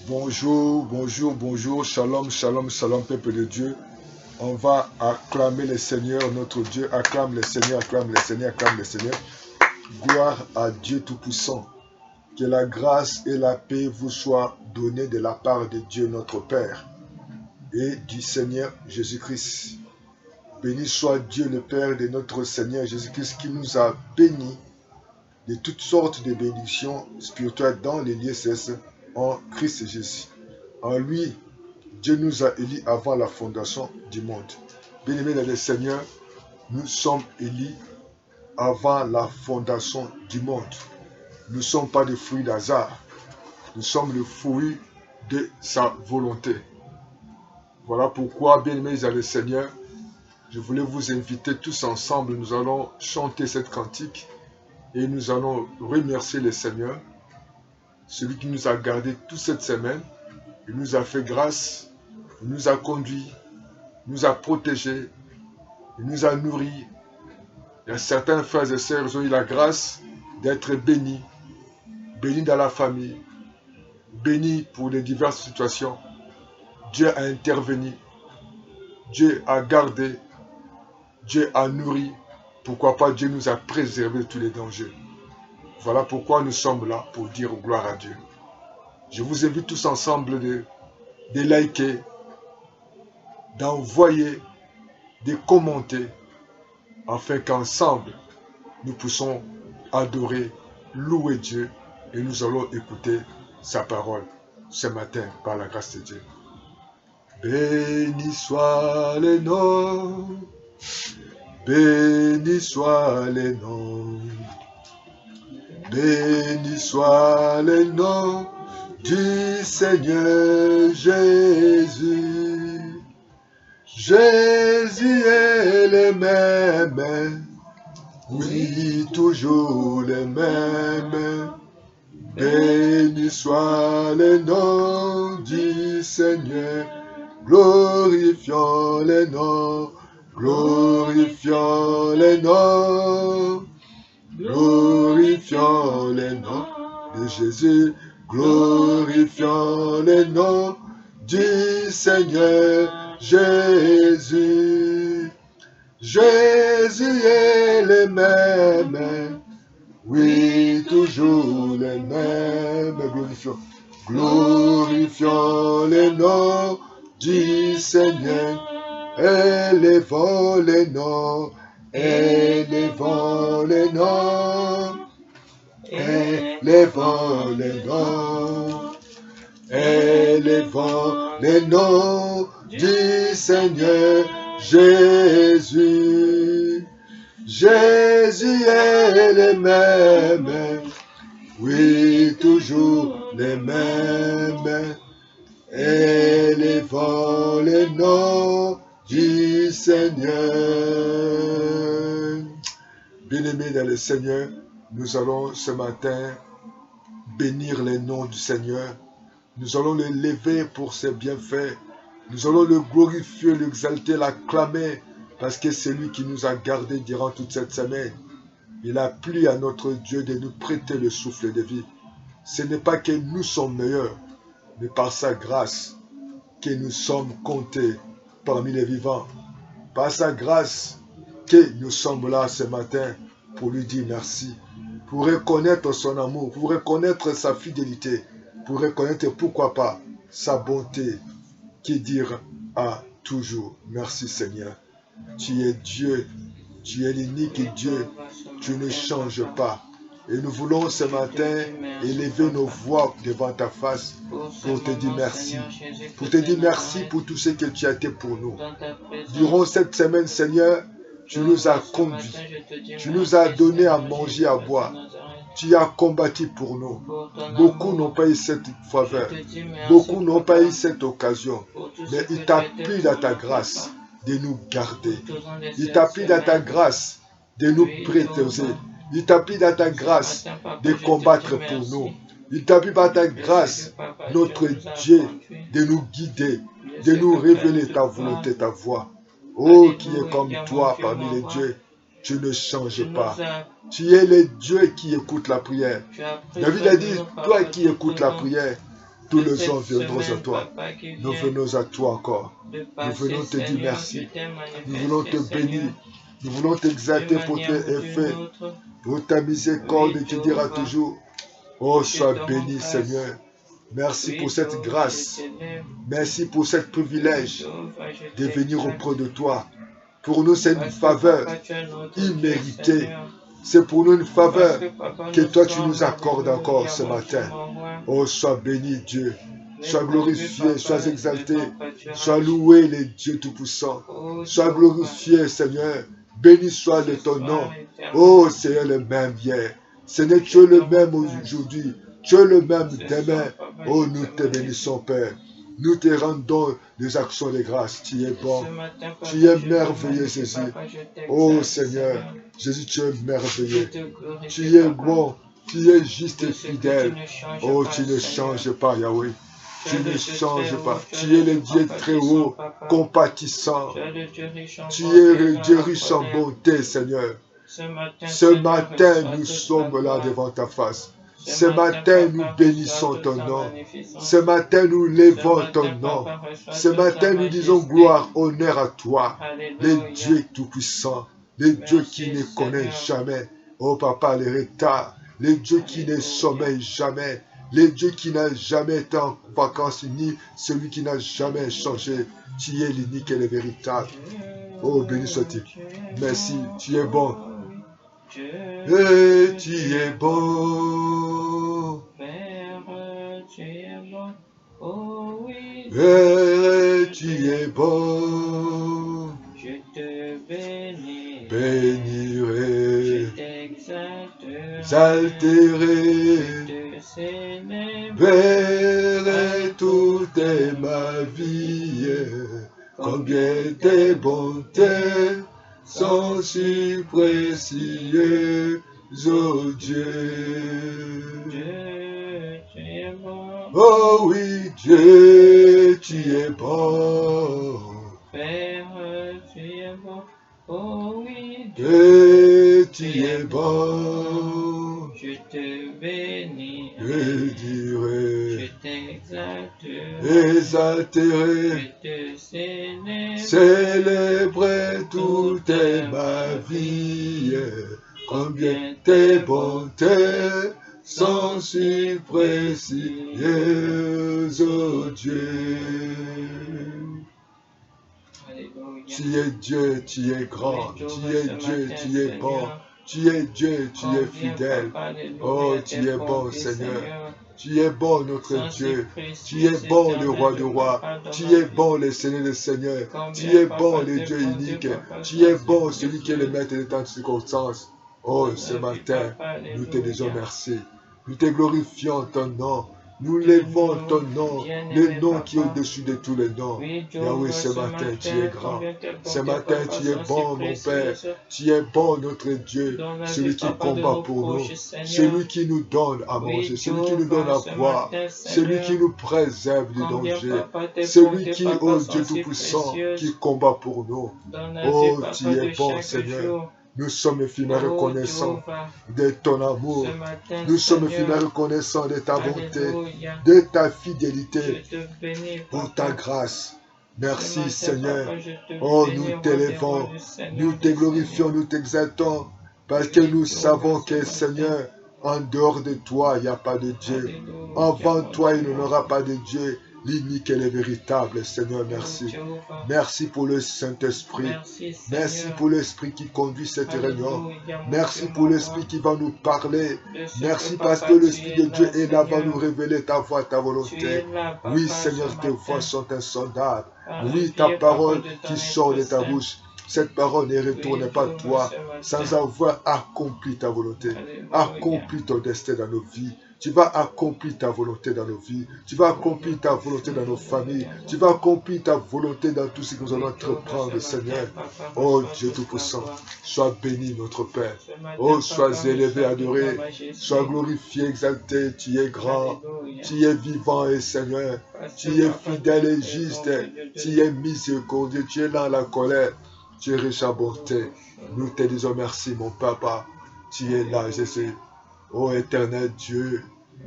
Bonjour, bonjour, bonjour, shalom, shalom, shalom, peuple de Dieu. On va acclamer le Seigneur, notre Dieu. Acclame le Seigneur, acclame le Seigneur, acclame le Seigneur. Gloire à Dieu Tout-Puissant. Que la grâce et la paix vous soient données de la part de Dieu notre Père et du Seigneur Jésus-Christ. Béni soit Dieu le Père de notre Seigneur Jésus-Christ qui nous a bénis de toutes sortes de bénédictions spirituelles dans les lieux célestes en Christ Jésus. En lui, Dieu nous a élus avant la fondation du monde. Bien-aimés dans le Seigneur, nous sommes élus avant la fondation du monde. Nous ne sommes pas des fruits d'hasard. Nous sommes le fruit de sa volonté. Voilà pourquoi, bien-aimés dans le Seigneur, je voulais vous inviter tous ensemble. Nous allons chanter cette cantique et nous allons remercier le Seigneur, celui qui nous a gardés toute cette semaine. Il nous a fait grâce, il nous a conduits, il nous a protégés, il nous a nourris. Il y a certains frères et sœurs qui ont eu la grâce d'être bénis, bénis dans la famille, bénis pour les diverses situations. Dieu a intervenu, Dieu a gardé, Dieu a nourri. Pourquoi pas, Dieu nous a préservés de tous les dangers. Voilà pourquoi nous sommes là, pour dire gloire à Dieu. Je vous invite tous ensemble de liker, d'envoyer, de commenter, afin qu'ensemble, nous puissions adorer, louer Dieu, et nous allons écouter sa parole ce matin par la grâce de Dieu. Béni soit le nom, béni soit le nom, béni soit le nom du Seigneur Jésus. Jésus est le même, oui, toujours le même. Béni soit le nom du Seigneur, glorifions le nom, glorifions le nom, glorifions le nom de Jésus, glorifions le nom du Seigneur Jésus. Jésus est le même, oui, toujours le même. Glorifions le nom du Seigneur, élevons le nom, élevons le nom, élevons le nom, élevons le nom du Seigneur Jésus. Jésus est le même, oui, toujours le même. Élevons le nom du Seigneur. Bien-aimés dans le Seigneur, nous allons ce matin bénir le nom du Seigneur. Nous allons le lever pour ses bienfaits. Nous allons le glorifier, l'exalter, l'acclamer, parce que c'est lui qui nous a gardés durant toute cette semaine. Il a plu à notre Dieu de nous prêter le souffle de vie. Ce n'est pas que nous sommes meilleurs, mais par sa grâce que nous sommes comptés parmi les vivants. Par sa grâce que nous sommes là ce matin pour lui dire merci, pour reconnaître son amour, pour reconnaître sa fidélité, pour reconnaître pourquoi pas sa bonté, qui dire à toujours merci Seigneur. Tu es Dieu, tu es l'unique Dieu, tu ne changes pas. Et nous voulons ce matin élever nos voix devant ta face pour te dire merci. Pour te dire merci pour tout ce que tu as été pour nous. Durant cette semaine, Seigneur, tu nous as conduits. Tu nous as donné à manger, à boire. Tu as combattu pour nous. Beaucoup n'ont pas eu cette faveur. Beaucoup n'ont pas eu cette occasion. Mais il t'a plu dans ta grâce de nous garder. Il t'a plu dans ta grâce de nous prétexer. Il t'a plu dans ta grâce de combattre pour nous. Il t'a plu dans ta grâce, notre Dieu, de nous guider, de nous révéler ta volonté, ta voix. Oh, qui est comme toi parmi les dieux, tu ne changes pas. Tu es le Dieu qui écoute la prière. David a dit, toi qui écoutes la prière, tous les hommes viendront à toi. Nous venons à toi encore. Nous venons te dire merci. Nous voulons te bénir. Nous voulons t'exalter pour tes effets, pour ta miséricorde qui dira toujours. Oh, sois béni, Seigneur. Merci pour cette grâce. Merci pour ce privilège de venir auprès de toi. Pour nous, c'est une faveur imméritée. C'est pour nous une faveur que toi, tu nous accordes encore ce matin. Oh, sois béni, Dieu. Sois glorifié, sois exalté. Sois loué, le Dieu Tout-Puissant. Sois glorifié, Seigneur. Béni soit de ton nom. Oh, Seigneur, le même hier. Seigneur, tu es le même aujourd'hui. Tu es le même demain. Oh, nous te bénissons, Père. Nous te rendons des actions de grâce. Tu es bon. Tu es merveilleux, Jésus. Oh, Seigneur. Jésus, tu es merveilleux. Tu es bon. Tu es juste et fidèle. Oh, tu ne changes pas, Yahweh. Tu ne changes pas. Tu es le Dieu très haut, compatissant. Tu es le Dieu riche en bonté, Seigneur. Ce matin, nous sommes là devant ta face. Ce matin, nous bénissons ton nom. Ce matin, nous levons ton nom. Ce matin, nous disons gloire, honneur à toi, le Dieu Tout-Puissant, le Dieu qui ne connaît jamais. Oh Papa, le retard, le Dieu qui ne sommeille jamais, le Dieu qui n'a jamais été en vacances, ni celui qui n'a jamais changé. Tu es l'unique et le véritable. Oh, béni sois-tu. Merci, tu es bon. Et tu es bon. Tu es bon. Oh oui. Et tu es bon. Je te bénis. Bénirai. Je t'exalterai. Exalterai. Je te célébrerai. Verrai toute ma vie. Combien tes bontés sont si précieuses, oh Dieu. Dieu, tu es bon. Oh oui, Dieu, tu es bon. Père, tu es bon. Oh oui, Dieu, tu es bon. je te bénis. Je dirai, Je t'exalterai. exalterai, Je te célébrerai. célébrer toute ma vie. Combien tes bontés sont si précieuses, oh Dieu. Alléluia. Tu es Dieu, tu es grand, tu es Dieu, tu es bon, tu es Dieu, tu es fidèle. Oh, tu es bon, Seigneur. Tu es bon, notre Dieu. Tu es bon, le roi du roi. Tu es bon, le Seigneur des seigneurs. Tu es bon, le Dieu unique. Tu es bon, celui qui est le maître de tant circonstances. Oh, ce matin, nous te disons merci. Nous te glorifions ton nom. Nous levons ton nom, le nom qui est au-dessus de tous les noms. Yahweh, ce matin, tu es grand. Ce matin, tu es bon, mon Père. Tu es bon, notre Dieu. Celui qui combat pour nous. Celui qui nous donne à manger. Celui qui nous donne à boire. Celui qui nous préserve du danger. Celui qui, oh Dieu Tout-Puissant, qui combat pour nous. Oh, tu es bon, Seigneur. Nous sommes infiniment reconnaissants de ton amour. Nous sommes infiniment reconnaissants de ta bonté, de ta fidélité, pour ta grâce. Merci Seigneur. Oh, nous t'élevons, nous te glorifions, nous t'exaltons, parce que nous savons que Seigneur, en dehors de toi, il n'y a pas de Dieu. Avant toi, il n'y aura pas de Dieu. L'unique et le véritable, Seigneur, merci. Merci pour le Saint-Esprit. Merci pour l'Esprit qui conduit cette réunion. Merci pour l'Esprit qui va nous parler. Merci parce que l'Esprit de Dieu est là, va nous révéler ta voix, ta volonté. Oui, Seigneur, tes voix sont insondables. Oui, ta parole qui sort de ta bouche. Cette parole ne retourne pas à toi sans avoir accompli ta volonté. Accompli ton destin dans nos vies. Tu vas accomplir ta volonté dans nos vies. Tu vas accomplir ta volonté dans nos familles. Tu vas accomplir ta volonté dans tout ce que nous allons entreprendre, Seigneur. Oh Dieu Tout-Puissant, sois béni, notre Père. Oh, sois élevé, adoré. Sois glorifié, exalté. Tu es grand. Tu es vivant et Seigneur. Tu es fidèle et juste. Tu es miséricordieux. Tu es là à la colère. Tu es riche à bonté. Nous te disons merci, mon Papa. Tu es là, Jésus. Ô éternel Dieu,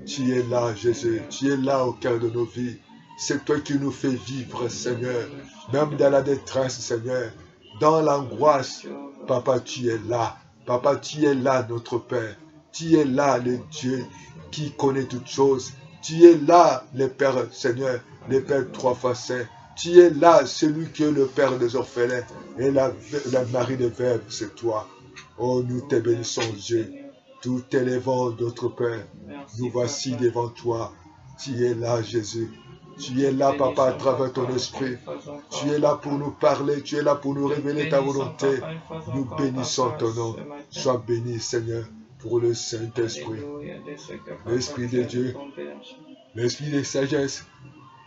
Tu es là, Jésus. Tu es là au cœur de nos vies. C'est toi qui nous fais vivre, Seigneur. Même dans la détresse, Seigneur. Dans l'angoisse, Papa, tu es là. Papa, tu es là, notre Père. Tu es là, le Dieu qui connaît toutes choses. Tu es là, le Père, Seigneur, le Père trois fois saint. Tu es là, celui qui est le Père des orphelins. Et la Marie des veuves, c'est toi. Oh, nous te bénissons, Dieu. Tout élevant, notre Père. Nous voici devant toi. Tu es là, Jésus. Tu es là, Papa, à travers ton esprit. Tu es là pour nous parler. Tu es là pour nous révéler ta volonté. Nous bénissons ton nom. Sois béni, Seigneur, pour le Saint-Esprit. L'Esprit de Dieu. L'Esprit de sagesse.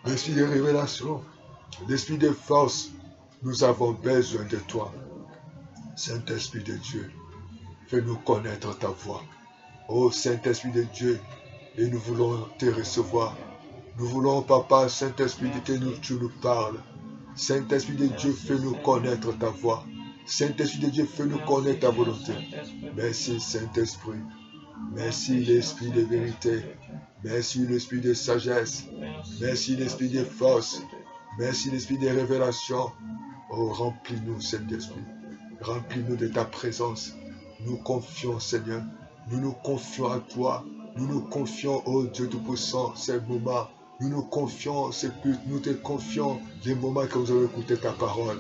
L'Esprit de révélation. L'Esprit de force. Nous avons besoin de toi. Saint-Esprit de Dieu. Fais-nous connaître ta voix. Ô Saint-Esprit de Dieu. Et nous voulons te recevoir. Nous voulons, Papa, Saint-Esprit, que tu nous parles. Saint-Esprit de Dieu, fais-nous connaître ta voix. Saint-Esprit de Dieu, fais-nous connaître ta volonté. Merci, Saint-Esprit. Merci, l'Esprit de vérité. Merci, l'Esprit de sagesse. Merci, l'Esprit de force. Merci, l'Esprit de révélation. Oh, remplis-nous, Saint-Esprit. Remplis-nous de ta présence. Nous confions, Seigneur. Nous nous confions à toi. Nous nous confions, oh Dieu Tout-Puissant, ces moments. Nous nous confions, nous te confions les moments que nous avons écouté ta parole.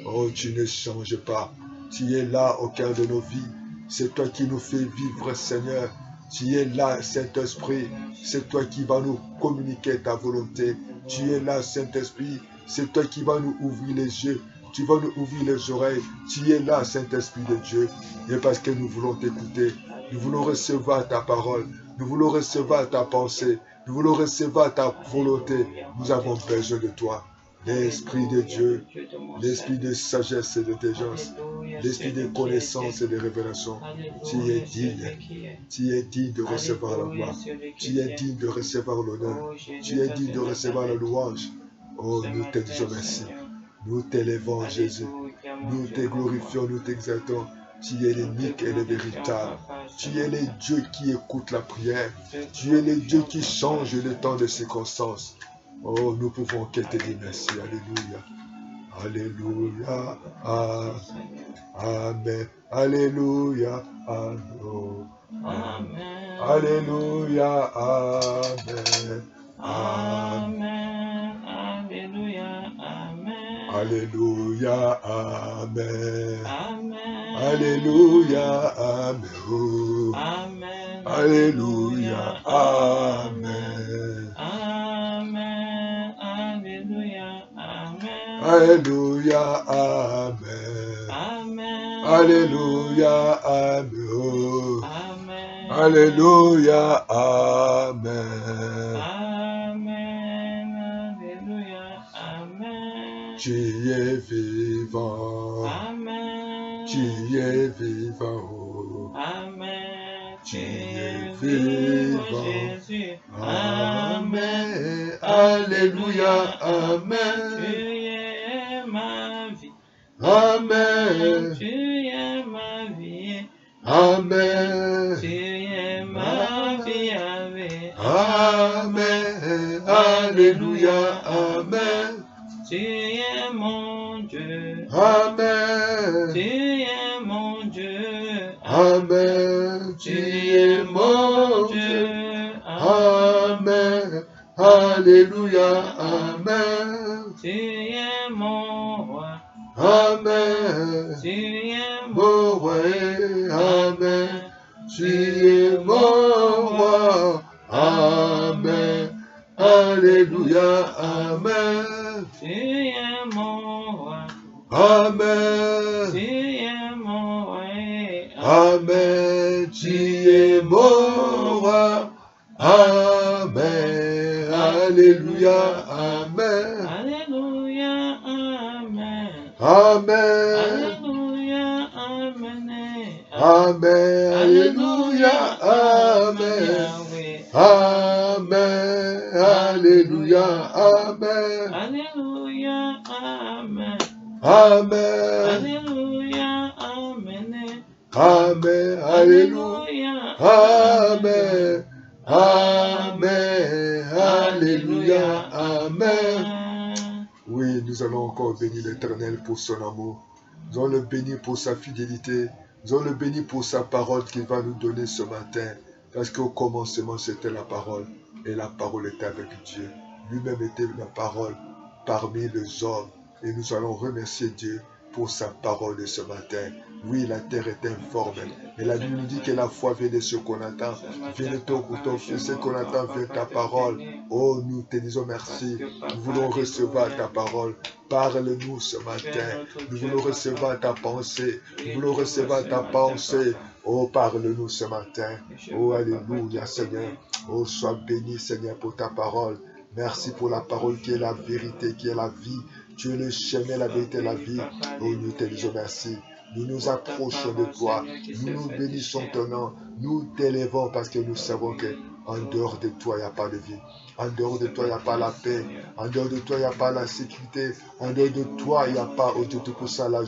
Oh, tu ne changes pas. Tu es là au cœur de nos vies. C'est toi qui nous fais vivre, Seigneur. Tu es là, Saint-Esprit. C'est toi qui vas nous communiquer ta volonté. Tu es là, Saint-Esprit. C'est toi qui vas nous ouvrir les yeux. Tu vas nous ouvrir les oreilles. Tu es là, Saint-Esprit de Dieu. Et parce que nous voulons t'écouter. Nous voulons recevoir ta parole. Nous voulons recevoir ta pensée. Nous voulons recevoir ta volonté. Nous avons besoin de toi. L'Esprit de Dieu, l'Esprit de sagesse et d'intelligence, l'Esprit de connaissance et de révélation. Tu es digne. Tu es digne de recevoir la gloire. Tu es digne de recevoir l'honneur. Tu es digne de recevoir la louange. Oh, nous te disons merci. Nous t'élevons, Jésus. Nous te glorifions, nous t'exaltons. Tu es l'unique et le véritable. Tu es le Dieu qui écoute la prière. Tu es le Dieu qui change le temps de circonstances. Oh, nous pouvons que te dire merci. Alléluia. Alléluia. Amen. Alléluia. Amen. Alléluia. Amen. Amen. Alléluia. Amen. Alléluia. Amen. Amen. Alléluia, Amen. Amen. Alléluia, Amen. Amen. Alléluia. Amen. Alléluia, Amen. Amen. Alléluia, Amen. Amen. Alléluia, Amen. Amen. Alléluia. Amen. Tu es vivant. Amen. Tu es vivant. Amen. Tu es vivant. Jésus. Amen. Alléluia. Amen. Tu es ma vie. Amen. Tu es ma vie. Amen. Tu es ma vie avec. Amen. Alléluia. Amen. Tu es mon Dieu. Amen. Tu es mon Dieu. Amen. Tu es mon Dieu. Amen. Alléluia. Amen. Tu es mon roi. Amen. Tu es Mon roi. Amen. Tu es mon roi. Amen. Alléluia. Amen. Tu es mon roi. Amen. Tu es mon roi. Amen. Tu es mon roi. Amen. Alléluia. Amen. Alléluia. Amen. Amen. Alléluia. Amen. Amen. Alléluia. Amen. Yahweh. Amen. Alléluia. Amen. Alléluia. Amen. Amen. Alléluia. Amen. Amen. Alléluia. Alléluia. Amen. Amen. Alléluia. Amen. Oui, nous allons encore bénir l'Éternel pour son amour. Nous allons le bénir pour sa fidélité. Nous allons le bénir pour sa parole qu'il va nous donner ce matin. Parce qu'au commencement, c'était la parole. Et la parole était avec Dieu. Lui-même était la parole parmi les hommes. Et nous allons remercier Dieu pour sa parole de ce matin. Oui, la terre est informe. Et la Bible nous dit que la foi vient de ce qu'on attend. Vient de ce qu'on attend, vient ta parole. Oh, nous te disons merci. Nous voulons recevoir ta parole. Parle-nous ce matin. Nous voulons recevoir ta pensée. Nous voulons recevoir ta pensée. Oh, parle-nous ce matin. Oh, alléluia, Seigneur. Oh, sois béni, Seigneur, pour ta parole. Merci pour la parole qui est la vérité, qui est la vie. Tu es le chemin, la vérité, la vie. Oh, nous te disons merci. Nous nous approchons de toi. Nous nous bénissons ton nom. Nous t'élèvons parce que nous savons qu'en dehors de toi, il n'y a pas de vie. En dehors de toi, il n'y a pas la paix. En dehors de toi, il n'y a pas la sécurité. En dehors de toi, il n'y a pas, oh Dieu, tout pour ça, la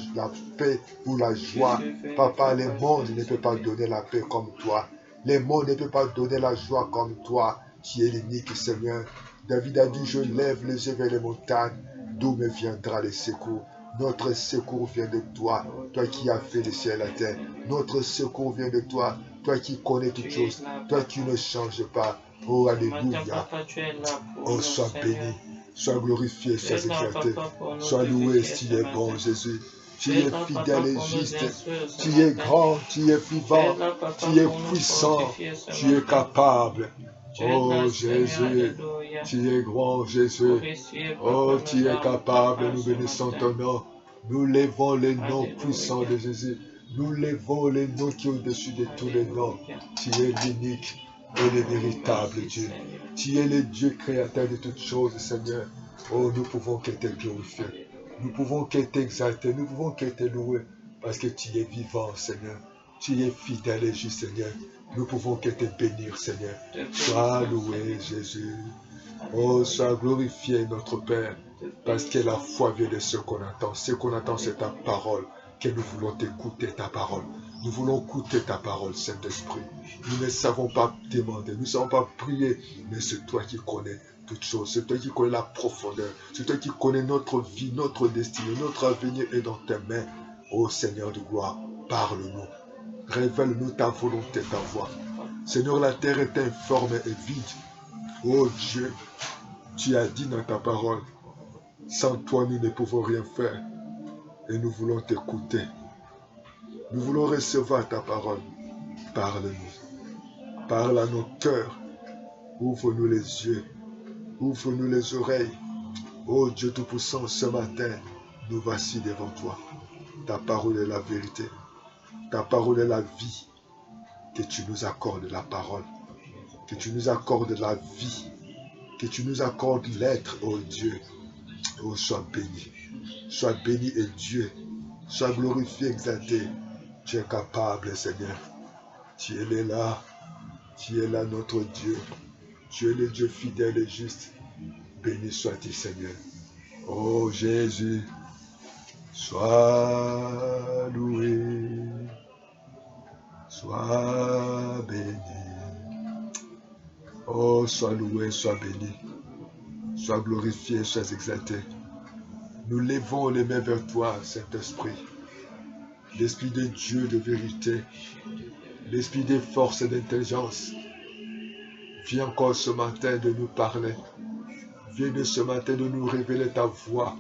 paix ou la joie. Papa, le monde ne peut pas donner la paix comme toi. Le monde ne peut pas donner la joie comme toi, qui est l'unique Seigneur. David a dit, je lève les yeux vers les montagnes, d'où me viendra le secours. Notre secours vient de toi, toi qui as fait le ciel et la terre. Notre secours vient de toi, toi qui connais toutes choses, toi qui ne changes pas. Oh, alléluia. Oh, sois béni, sois glorifié, sois exalté, sois loué si tu es bon, Jésus. Tu es fidèle et juste, tu es grand, tu es vivant, tu es puissant, tu es capable. Oh Jésus, tu es grand Jésus. Oh, tu es capable, nous bénissons ton nom. Nous lèvons les noms puissants de Jésus. Nous lèvons les noms qui sont au-dessus de tous les noms. Tu es l'unique et le véritable Dieu. Tu es le Dieu créateur de toutes choses, Seigneur. Oh, nous pouvons que te glorifier. Nous pouvons que t'exalter. Nous pouvons que te louer. Parce que tu es vivant, Seigneur. Tu es fidèle et juste, Seigneur. Nous pouvons que te bénir, Seigneur. Sois loué, Jésus. Oh, sois glorifié, notre Père. Parce que la foi vient de ce qu'on attend. Ce qu'on attend, c'est ta parole. Que nous voulons écouter ta parole. Nous voulons écouter ta parole, Saint-Esprit. Nous ne savons pas demander, nous ne savons pas prier, mais c'est toi qui connais toutes choses. C'est toi qui connais la profondeur. C'est toi qui connais notre vie, notre destinée, notre avenir est dans tes mains. Ô Seigneur de gloire, parle-nous. Révèle-nous ta volonté, ta voix. Seigneur, la terre est informe et vide. Ô Dieu, tu as dit dans ta parole, sans toi nous ne pouvons rien faire. Et nous voulons t'écouter. Nous voulons recevoir ta parole. Parle-nous. Parle à nos cœurs. Ouvre-nous les yeux. Ouvre-nous les oreilles. Ô Dieu Tout-Puissant, ce matin, nous voici devant toi. Ta parole est la vérité. Ta parole est la vie. Que tu nous accordes la parole. Que tu nous accordes la vie. Que tu nous accordes l'être, ô Dieu. Oh, sois béni. Sois béni et Dieu. Sois glorifié, exalté. Tu es capable, Seigneur. Tu es là. Tu es là, notre Dieu. Tu es le Dieu fidèle et juste. Béni sois-tu, Seigneur. Oh Jésus, sois loué. Sois béni. Oh, sois loué, sois béni. Sois glorifié, sois exalté. Nous levons les mains vers toi, Saint-Esprit. L'Esprit de Dieu de vérité. L'Esprit de force et d'intelligence. Viens encore ce matin de nous parler. Viens de ce matin de nous révéler ta voix.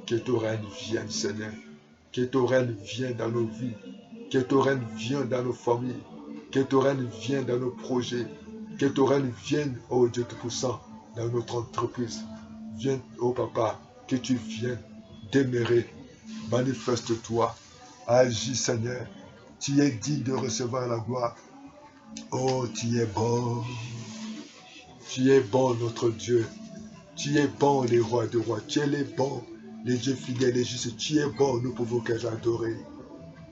Que ton règne vienne, Seigneur. Que ton règne vienne dans nos vies. Que ton règne vienne dans nos familles. Que ton règne vienne dans nos projets. Que ton règne vienne, ô Dieu Tout-Puissant, dans notre entreprise. Viens, ô Papa, que tu viennes demeurer. Manifeste-toi. Agis, Seigneur. Tu es digne de recevoir la gloire. Oh, tu es bon. Tu es bon, notre Dieu. Tu es bon, les rois de rois. Tu es les bons, les dieux fidèles et justes. Tu es bon, nous pouvons que t'adorer.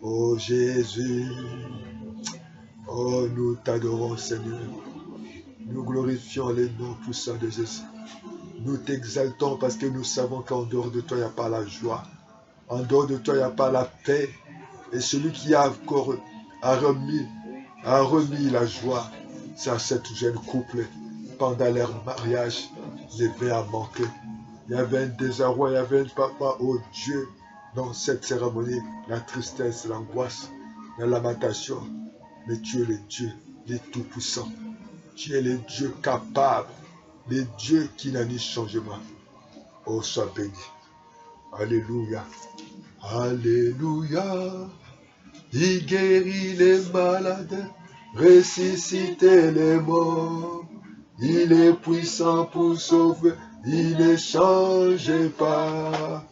Oh Jésus. Oh, nous t'adorons, Seigneur. Nous glorifions les noms puissants de Jésus. Nous t'exaltons parce que nous savons qu'en dehors de toi, il n'y a pas la joie. En dehors de toi, il n'y a pas la paix. Et celui qui a remis la joie, C'est à cette jeune couple, pendant leur mariage, les vins a manqué. Il y avait un désarroi, il y avait un papa, oh Dieu, dans cette cérémonie, la tristesse, l'angoisse, la lamentation. Mais tu es le Dieu, le Tout-Puissant. Tu es le Dieu capable, le Dieu qui n'a ni changement. Oh, sois béni. Alléluia. Alléluia. Il guérit les malades, ressuscite les morts. Il est puissant pour sauver, il ne change pas.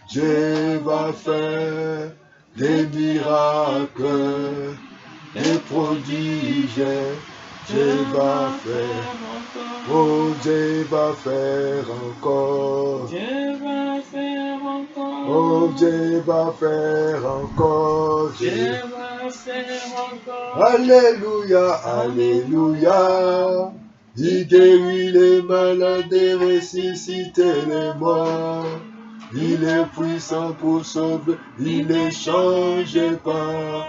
Dieu va faire des miracles, des prodiges. Dieu va faire, oh Dieu va faire encore. Dieu va faire encore. Oh Dieu va faire encore. Dieu va faire encore. Alléluia, alléluia. Il guérit les malades et ressuscite les morts. Il est puissant pour sauver, il ne change pas.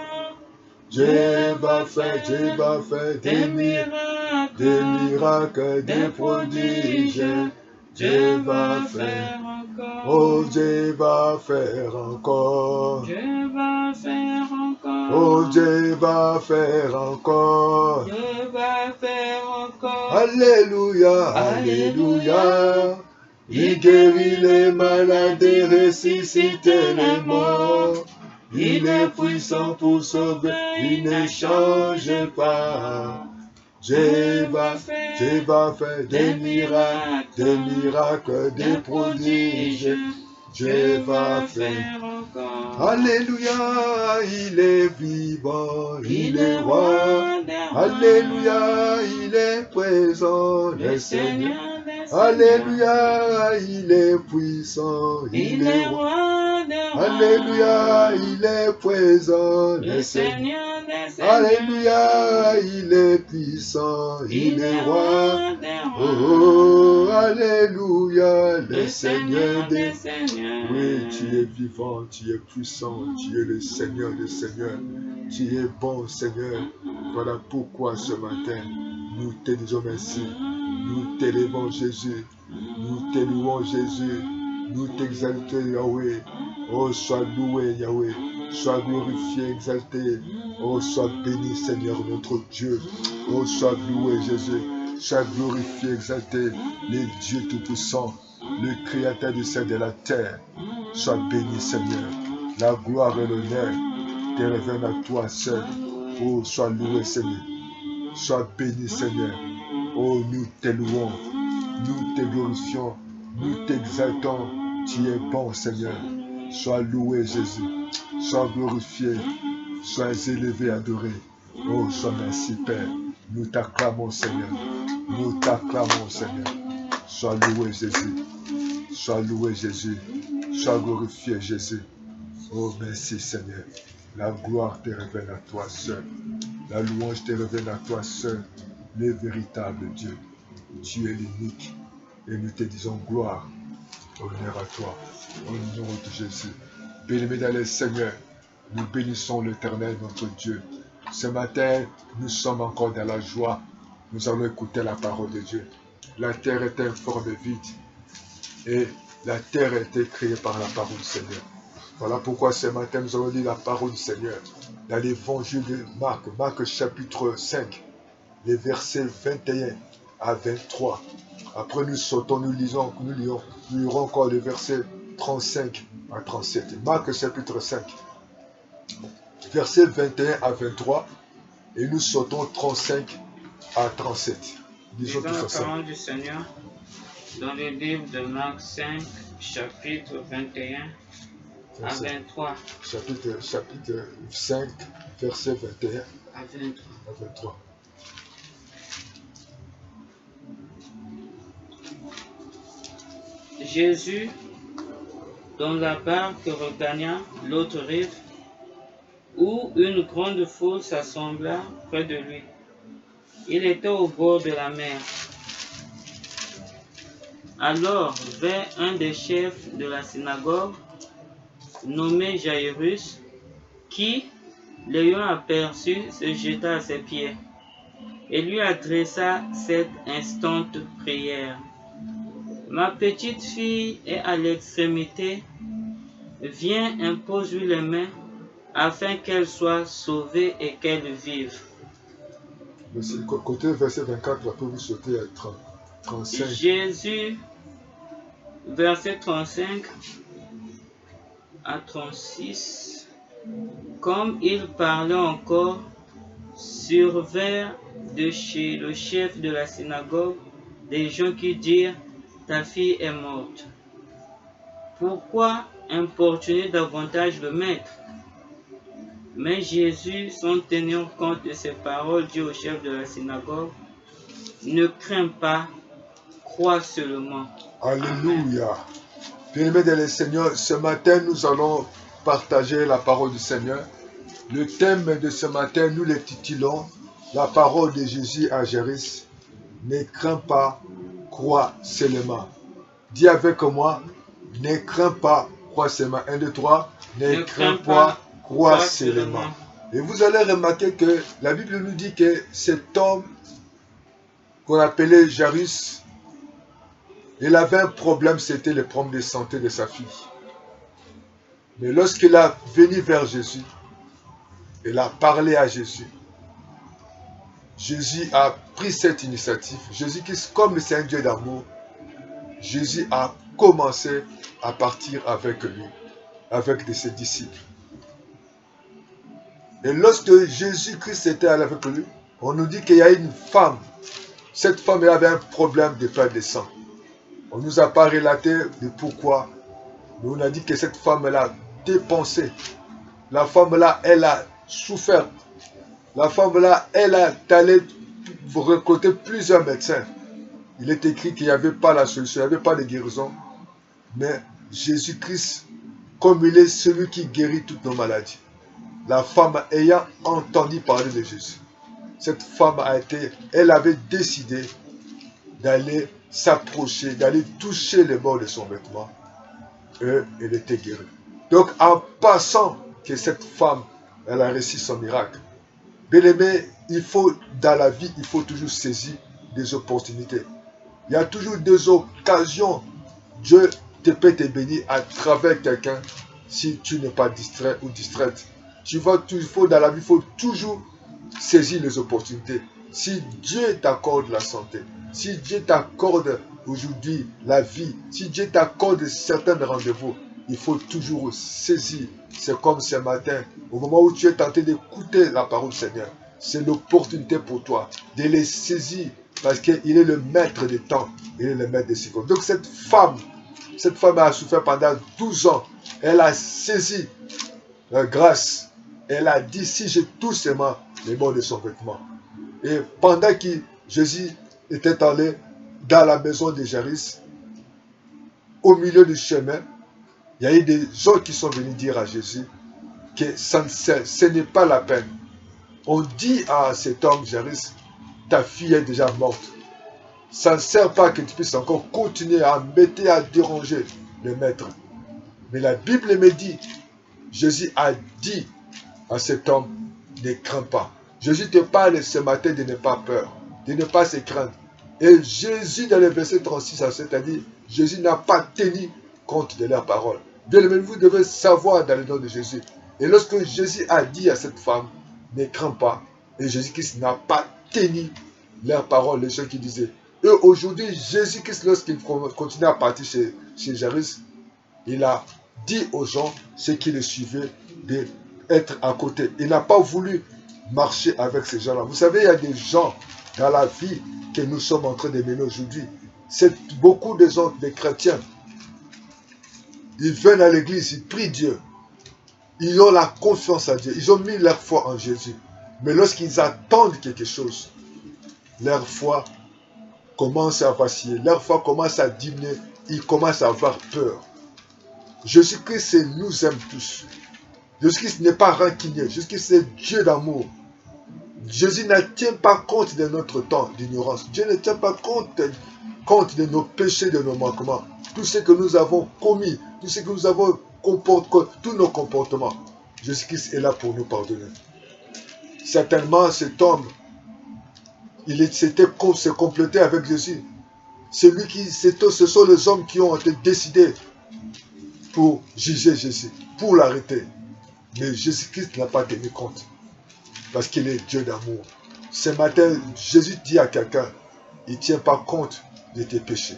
Dieu va faire des miracles, des prodiges. Dieu va faire encore. Oh Dieu va faire encore. Dieu va faire encore. Oh Dieu va faire encore. Dieu va faire encore. Alléluia, alléluia. Il guérit les malades et ressuscite les morts. Il est puissant pour sauver, il ne change pas. Dieu va faire des miracles, des prodiges. Dieu va faire. encore. Alléluia, il est vivant, il est roi. rois. Alléluia, il est présent, le Seigneur. Alléluia, il est puissant, il est roi. Alléluia, il est présent, le Seigneur. Alléluia, il est puissant, il est roi. Oh, alléluia, le Seigneur des Seigneurs. Oui, tu es vivant, tu es puissant, tu es le Seigneur des Seigneurs. Tu es bon, Seigneur. Voilà pourquoi ce matin, nous te disons merci. Nous t'élevons, Jésus. Nous t'élouons, Jésus. Nous t'exaltons, Yahweh. Oh, sois loué, Yahweh. Sois glorifié, exalté. Oh, sois béni, Seigneur, notre Dieu. Oh, sois loué, Jésus. Sois glorifié, exalté. Le Dieu Tout-Puissant, le Créateur du ciel et de la terre. Sois béni, Seigneur. La gloire et l'honneur te reviennent à toi seul. Oh, sois loué, Seigneur. Sois béni, Seigneur. Oh, nous te louons. Nous te glorifions. Nous t'exaltons. Tu es bon, Seigneur. Sois loué, Jésus. Sois glorifié. Sois élevé, adoré. Oh, sois merci, Père. Nous t'acclamons, Seigneur. Nous t'acclamons, Seigneur. Sois loué, Jésus. Sois loué, Jésus. Sois glorifié, Jésus. Oh, merci, Seigneur. La gloire te revient à toi seul. La louange te revient à toi seul. Le véritable Dieu. Tu es l'unique. Et nous te disons gloire. Honneur à toi. Au nom de Jésus. Béni dans le Seigneur. Nous bénissons l'Éternel, notre Dieu. Ce matin, nous sommes encore dans la joie. Nous allons écouter la parole de Dieu. La terre est informe vide. Et la terre a été créée par la parole du Seigneur. Voilà pourquoi ce matin, nous allons lire la parole du Seigneur. Dans l'évangile de Marc, Marc chapitre 5, les versets 21 à 23. Après, nous sautons, nous lirons encore les versets 35 à 37. Marc chapitre 5, versets 21 à 23. Et nous sautons 35 à 37. Lisons la parole du Seigneur dans le livre de Marc 5, chapitre 21 à 23. Chapitre 5, verset 21 à 23. Jésus, dans la barque, regagna l'autre rive, où une grande foule s'assembla près de lui. Il était au bord de la mer. Alors vint un des chefs de la synagogue, nommé Jairus, qui, l'ayant aperçu, se jeta à ses pieds et lui adressa cette instante prière. Ma petite fille est à l'extrémité, viens, impose-lui les mains, afin qu'elle soit sauvée et qu'elle vive. Côté verset 24, après vous sautez à 35. Jésus, verset 35 à 36, comme il parlait encore, survinrent de chez le chef de la synagogue des gens qui dirent, ta fille est morte. Pourquoi importuner davantage le maître? Mais Jésus, sans tenir compte de ces paroles, dit au chef de la synagogue, ne crains pas, crois seulement. Alléluia. Bien-aimés dans le Seigneur, ce matin, nous allons partager la parole du Seigneur. Le thème de ce matin, nous l'intitulons la parole de Jésus à Jairus. Ne crains pas, crois seulement. Dis avec moi, ne crains pas, crois seulement. 1, 2, 3. Ne crains pas, crois seulement. Et vous allez remarquer que la Bible nous dit que cet homme qu'on appelait Jairus, il avait un problème, c'était le problème de santé de sa fille. Mais lorsqu'il a venu vers Jésus, il a parlé à Jésus. Jésus a pris cette initiative. Jésus, comme c'est un Dieu d'amour, Jésus a commencé à partir avec lui, avec ses disciples. Et lorsque Jésus-Christ était avec lui, on nous dit qu'il y a une femme. Cette femme elle avait un problème de perte de sang. On ne nous a pas relaté de pourquoi. Mais on a dit que cette femme elle a dépensé. La femme là, elle a souffert. La femme là, elle a allé recruter plusieurs médecins. Il est écrit qu'il n'y avait pas la solution, il n'y avait pas de guérison. Mais Jésus-Christ, comme il est celui qui guérit toutes nos maladies, la femme ayant entendu parler de Jésus, cette femme elle avait décidé d'aller s'approcher, d'aller toucher le bord de son vêtement. Et elle était guérie. Donc en passant que cette femme, elle a réussi son miracle. Bien-aimé, dans la vie, il faut toujours saisir des opportunités. Il y a toujours des occasions. Dieu peut te bénir à travers quelqu'un si tu n'es pas distrait ou distraite. Dans la vie, il faut toujours saisir les opportunités. Si Dieu t'accorde la santé, si Dieu t'accorde aujourd'hui la vie, si Dieu t'accorde certains rendez-vous, il faut toujours saisir. C'est comme ce matin, au moment où tu es tenté d'écouter la parole du Seigneur, c'est l'opportunité pour toi de les saisir parce qu'il est le maître des temps, il est le maître des cycles. Donc cette femme a souffert pendant 12 ans. Elle a saisi la grâce. Elle a dit, si je touche seulement les bords de son vêtement. Et pendant que Jésus était allé dans la maison de Jairus, au milieu du chemin, il y a eu des gens qui sont venus dire à Jésus que ce n'est pas la peine. On dit à cet homme, Jairus, ta fille est déjà morte. Ça ne sert pas que tu puisses encore continuer à embêter, à déranger le maître. Mais la Bible me dit, Jésus a dit à cet homme, ne crains pas. Jésus te parle ce matin de ne pas peur, de ne pas se craindre. Et Jésus, dans le verset 36 à 7, a dit, Jésus n'a pas tenu compte de leurs paroles. Bien aimé, vous devez savoir dans le nom de Jésus. Et lorsque Jésus a dit à cette femme, ne crains pas, et Jésus-Christ n'a pas tenu leurs paroles, les gens qui disaient. Et aujourd'hui, Jésus-Christ, lorsqu'il continue à partir chez Jairus, il a dit aux gens, ceux qui le suivaient, d'être à côté. Il n'a pas voulu marcher avec ces gens-là. Vous savez, il y a des gens dans la vie que nous sommes en train de mener aujourd'hui. C'est beaucoup de gens, des chrétiens. Ils viennent à l'église, ils prient Dieu. Ils ont la confiance à Dieu. Ils ont mis leur foi en Jésus. Mais lorsqu'ils attendent quelque chose, leur foi commence à vaciller. Leur foi commence à diminuer. Ils commencent à avoir peur. Jésus-Christ nous aime tous. Jésus-Christ n'est pas rancunier. Jésus-Christ est Dieu d'amour. Jésus ne tient pas compte de notre temps d'ignorance. Dieu ne tient pas compte de nos péchés, de nos manquements. Tout ce que nous avons commis, tout ce que nous avons comporté, tous nos comportements. Jésus-Christ est là pour nous pardonner. Certainement, cet homme Il s'était complété avec Jésus. Ce sont les hommes qui ont été décidés pour juger Jésus, pour l'arrêter. Mais Jésus-Christ n'a pas tenu compte. Parce qu'il est Dieu d'amour. Ce matin, Jésus dit à quelqu'un, il ne tient pas compte de tes péchés.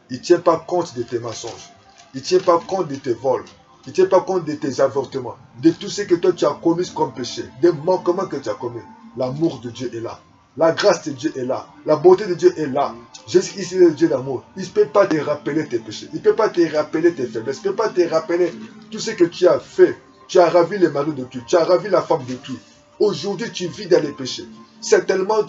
Il ne tient pas compte de tes mensonges. Il ne tient pas compte de tes vols. Il ne tient pas compte de tes avortements. De tout ce que toi tu as commis comme péché. Des manquements que tu as commis. L'amour de Dieu est là. La grâce de Dieu est là. La beauté de Dieu est là. Jésus-Christ est le Dieu d'amour. Il ne peut pas te rappeler tes péchés. Il ne peut pas te rappeler tes faiblesses. Il ne peut pas te rappeler tout ce que tu as fait. Tu as ravi les maris de qui. Tu as ravi la femme de qui. Aujourd'hui, tu vis dans les péchés. Certainement,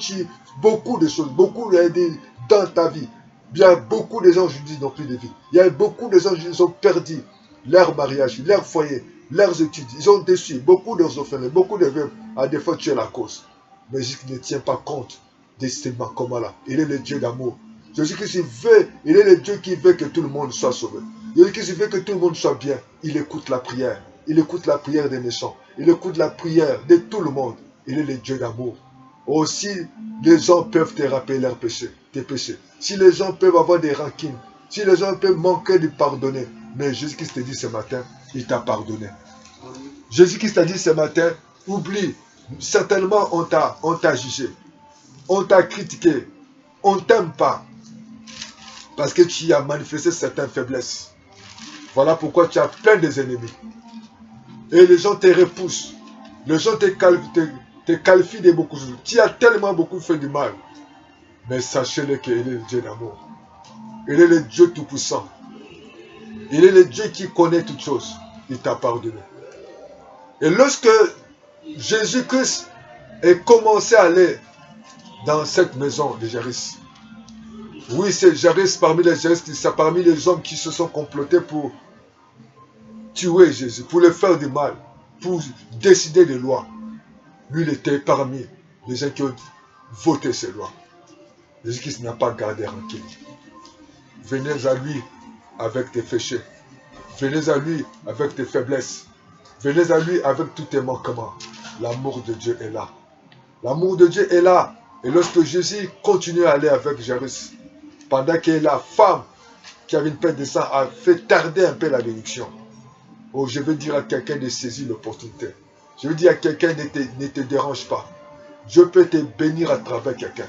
beaucoup de choses, beaucoup dans ta vie. Il y a beaucoup de gens aujourd'hui qui n'ont plus de vie. Il y a beaucoup de gens qui ont perdu leur mariage, leur foyer, leurs études. Ils ont déçu. Beaucoup de orphelins, beaucoup de veuves. À des fois, tu es la cause. Mais Jésus ne tient pas compte de ces manquements-là. Il est le Dieu d'amour. Jésus-Christ il est le Dieu qui veut que tout le monde soit sauvé. Jésus-Christ veut que tout le monde soit bien. Il écoute la prière. Il écoute la prière des méchants. Il écoute la prière de tout le monde. Il est le Dieu d'amour. Aussi, les gens peuvent te rappeler leurs péchés, tes péchés. Si les gens peuvent avoir des rancines, si les gens peuvent manquer de pardonner, mais Jésus-Christ te dit ce matin, il t'a pardonné. Jésus-Christ t'a dit ce matin, oublie, certainement on t'a jugé, on t'a critiqué, on ne t'aime pas, parce que tu as manifesté certaines faiblesses. Voilà pourquoi tu as plein d'ennemis. Et les gens te repoussent, les gens te qualifient de beaucoup de choses. Tu as tellement beaucoup fait du mal. Mais sachez-le qu'il est le Dieu d'amour. Il est le Dieu tout-puissant. Il est le Dieu qui connaît toutes choses. Il t'a pardonné. Et lorsque Jésus-Christ est commencé à aller dans cette maison de Jairus, oui, c'est Jairus parmi les Jairus, c'est parmi les hommes qui se sont complotés pour tuer Jésus, pour le faire du mal, pour décider des lois. Lui, il était parmi les gens qui ont voté ces lois. Jésus-Christ n'a pas gardé rancune. Venez à lui avec tes péchés. Venez à lui avec tes faiblesses. Venez à lui avec tous tes manquements. L'amour de Dieu est là. L'amour de Dieu est là. Et lorsque Jésus continue à aller avec Jairus, pendant que la femme qui avait une peine de sang a fait tarder un peu la bénédiction. Oh, je veux dire à quelqu'un de saisir l'opportunité. Je veux dire à quelqu'un ne te dérange pas. Dieu peut te bénir à travers quelqu'un.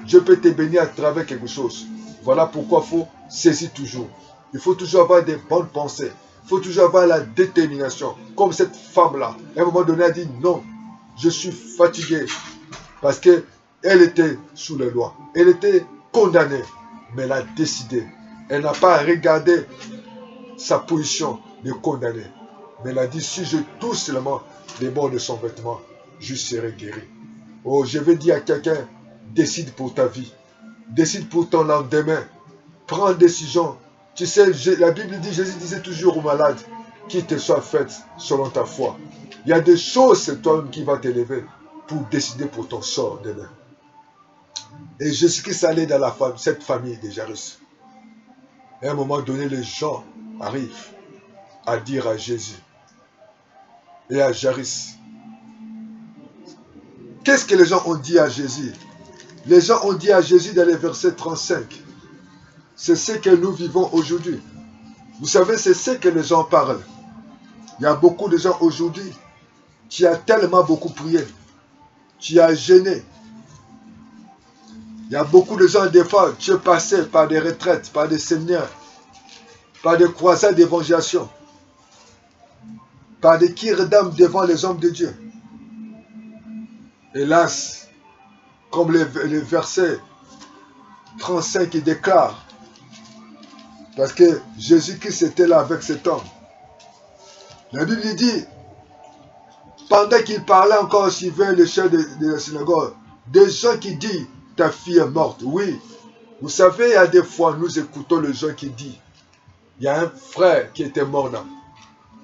Dieu peut te bénir à travers quelque chose. Voilà pourquoi il faut saisir toujours. Il faut toujours avoir des bonnes pensées. Il faut toujours avoir la détermination. Comme cette femme-là. À un moment donné, elle a dit non, je suis fatiguée. Parce qu'elle était sous la loi. Elle était condamnée. Mais elle a décidé. Elle n'a pas regardé sa position de condamnée. Mais elle a dit, si je touche seulement les bords de son vêtement, je serai guéri. Oh, je vais dire à quelqu'un, décide pour ta vie. Décide pour ton lendemain. Prends une décision. Tu sais, la Bible dit, Jésus disait toujours aux malades, qu'il te soit fait selon ta foi. Il y a des choses, c'est toi-même qui va t'élever pour décider pour ton sort demain. Et Jésus-Christ allait dans cette famille de Jairus. Et à un moment donné, les gens arrivent à dire à Jésus et à Jairus. Qu'est-ce que les gens ont dit à Jésus? Les gens ont dit à Jésus dans les versets 35. C'est ce que nous vivons aujourd'hui. Vous savez, c'est ce que les gens parlent. Il y a beaucoup de gens aujourd'hui qui ont tellement beaucoup prié, qui ont gêné. Il y a beaucoup de gens, des fois, qui sont passés par des retraites, par des séminaires, par des croisades d'évangélisation, par des kirdam devant les hommes de Dieu. Hélas, comme le verset 35 qui déclare, parce que Jésus-Christ était là avec cet homme. La Bible dit, pendant qu'il parlait encore vers le chef de la synagogue, des gens qui disent, ta fille est morte. Oui, vous savez, il y a des fois, nous écoutons les gens qui disent, il y a un frère qui était mort là.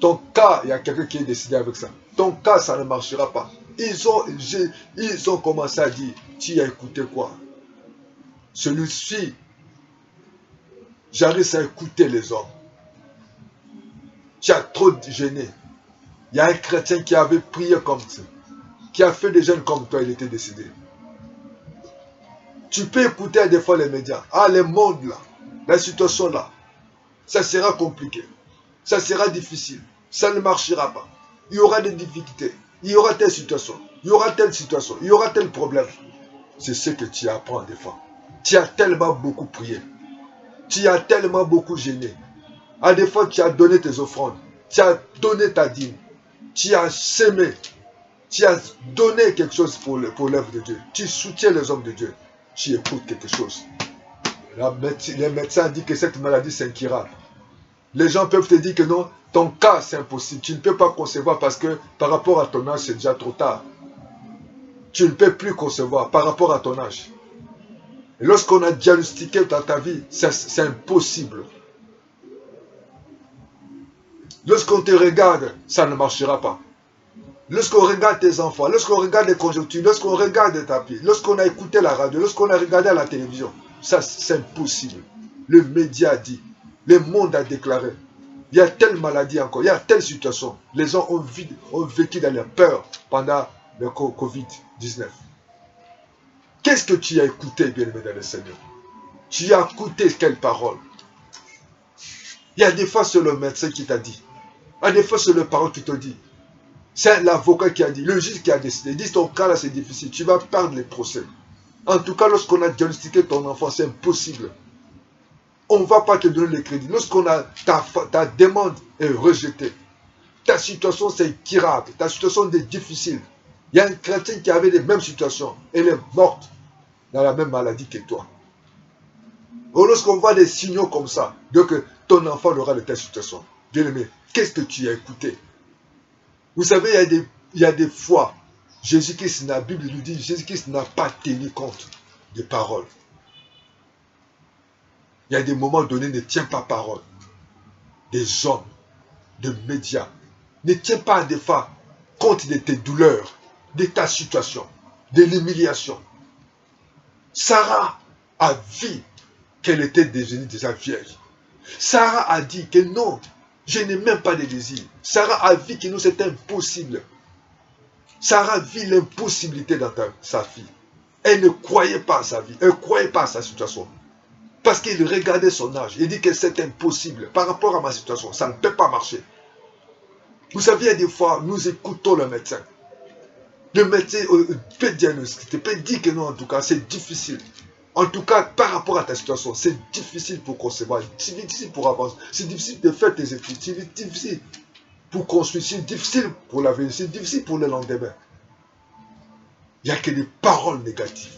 Ton cas, il y a quelqu'un qui est décidé avec ça. Ton cas, ça ne marchera pas. Ils ont commencé à dire, tu as écouté quoi? Celui-ci, j'arrive à écouter les hommes. Tu as trop gêné. Il y a un chrétien qui avait prié comme ça, qui a fait des jeûnes comme toi, il était décédé. Tu peux écouter des fois les médias. Ah, le monde là, la situation là, ça sera compliqué. Ça sera difficile. Ça ne marchera pas. Il y aura des difficultés. Il y aura telle situation. Il y aura telle situation. Il y aura tel problème. C'est ce que tu apprends des fois. Tu as tellement beaucoup prié. Tu as tellement beaucoup gêné. À des fois, tu as donné tes offrandes. Tu as donné ta dîme. Tu as sémé. Tu as donné quelque chose pour l'œuvre de Dieu. Tu soutiens les hommes de Dieu. Tu écoutes quelque chose. Les médecins disent que cette maladie, c'est incurable. Les gens peuvent te dire que non, ton cas, c'est impossible. Tu ne peux pas concevoir parce que par rapport à ton âge, c'est déjà trop tard. Tu ne peux plus concevoir par rapport à ton âge. Et lorsqu'on a diagnostiqué dans ta vie, c'est impossible. Lorsqu'on te regarde, ça ne marchera pas. Lorsqu'on regarde tes enfants, lorsqu'on regarde les conjonctures, lorsqu'on regarde les tapis, lorsqu'on a écouté la radio, lorsqu'on a regardé à la télévision, ça c'est impossible. Le média a dit, le monde a déclaré, il y a telle maladie encore, il y a telle situation. Les gens ont vécu dans la peur pendant le Covid-19. Qu'est-ce que tu as écouté, bien-aimé dans le Seigneur? Tu as écouté quelle parole? Il y a des fois c'est le médecin qui t'a dit. Il y a des fois c'est le parole qui te dit. C'est l'avocat qui a dit, le juge qui a décidé. Il dit ton cas là c'est difficile, tu vas perdre les procès. En tout cas, lorsqu'on a diagnostiqué ton enfant, c'est impossible. On ne va pas te donner le crédit. Lorsqu'on a ta demande est rejetée, ta situation c'est incurable, ta situation est difficile. Il y a un chrétien qui avait les mêmes situations. Elle est morte dans la même maladie que toi. Ou lorsqu'on voit des signaux comme ça, donc ton enfant aura de telles situations. Bien aimé, qu'est-ce que tu as écouté? Vous savez, il y a des fois, Jésus-Christ, la Bible nous dit, Jésus-Christ n'a pas tenu compte des paroles. Il y a des moments donnés, ne tient pas parole. Des hommes, des médias, ne tient pas des fois compte de tes douleurs, de ta situation, de l'humiliation. Sarah a vu qu'elle était devenue déjà vieille. Sarah a dit que non, je n'ai même pas de désir. Sarah a vu que non, c'est impossible. Sarah vit l'impossibilité dans sa vie. Elle ne croyait pas à sa vie. Elle ne croyait pas à sa situation. Parce qu'il regardait son âge. Il dit que c'est impossible. Par rapport à ma situation, ça ne peut pas marcher. Vous savez, il y a des fois, nous écoutons le médecin. Le médecin peut diagnostiquer, peut dire que non, en tout cas, c'est difficile. En tout cas, par rapport à ta situation, c'est difficile pour concevoir, c'est difficile pour avancer, c'est difficile de faire tes études, c'est difficile pour construire, c'est difficile pour l'avenir, c'est difficile pour le lendemain. Il n'y a que des paroles négatives,